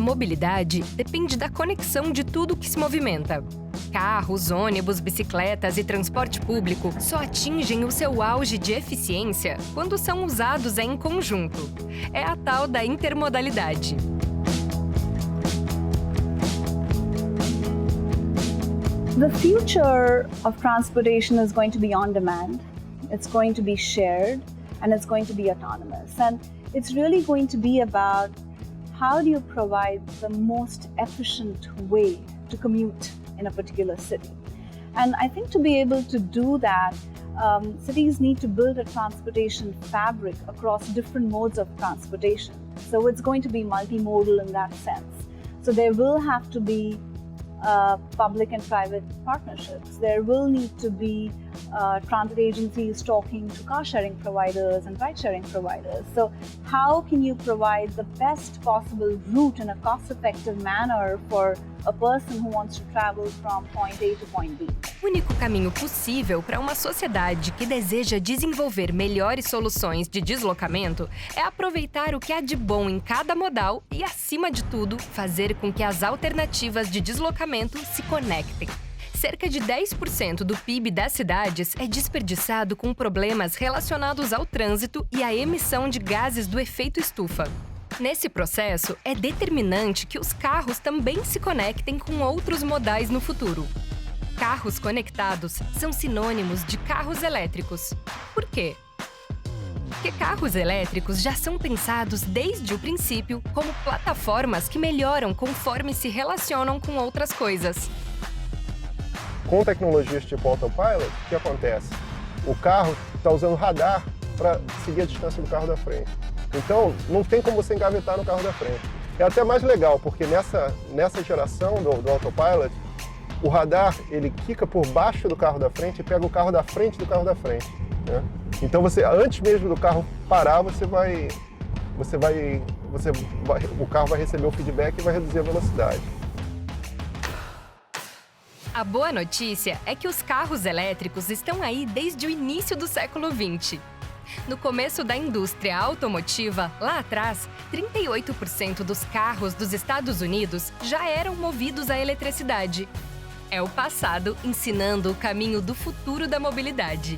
mobilidade depende da conexão de tudo que se movimenta. Carros, ônibus, bicicletas e transporte público só atingem o seu auge de eficiência quando são usados em conjunto. É a tal da intermodalidade. The future of transportation is going to be on demand, it's going to be shared, and it's going to be autonomous. And it's really going to be about how do you provide the most efficient way to commute in a particular city. And I think to be able to do that, cities need to build a transportation fabric across different modes of transportation. So it's going to be multimodal in that sense. So there will have to be public and private partnerships. There will need to be transit agencies talking to car sharing providers and ride sharing providers. So how can you provide the best possible route in a cost-effective manner for a person who wants to travel from point A to point B? O único caminho possível para uma sociedade que deseja desenvolver melhores soluções de deslocamento é aproveitar o que há de bom em cada modal e, acima de tudo, fazer com que as alternativas de deslocamento se conectem. Cerca de 10% do PIB das cidades é desperdiçado com problemas relacionados ao trânsito e à emissão de gases do efeito estufa. Nesse processo, é determinante que os carros também se conectem com outros modais no futuro. Carros conectados são sinônimos de carros elétricos. Por quê? Porque carros elétricos já são pensados desde o princípio como plataformas que melhoram conforme se relacionam com outras coisas. Com tecnologias tipo autopilot, o que acontece? O carro está usando radar para seguir a distância do carro da frente. Então, não tem como você engavetar no carro da frente. É até mais legal, porque nessa geração do autopilot, o radar ele quica por baixo do carro da frente e pega o carro da frente do carro da frente, né? Então antes mesmo do carro parar, o carro vai receber o feedback e vai reduzir a velocidade. A boa notícia é que os carros elétricos estão aí desde o início do século XX. No começo da indústria automotiva, lá atrás, 38% dos carros dos Estados Unidos já eram movidos a eletricidade. É o passado ensinando o caminho do futuro da mobilidade.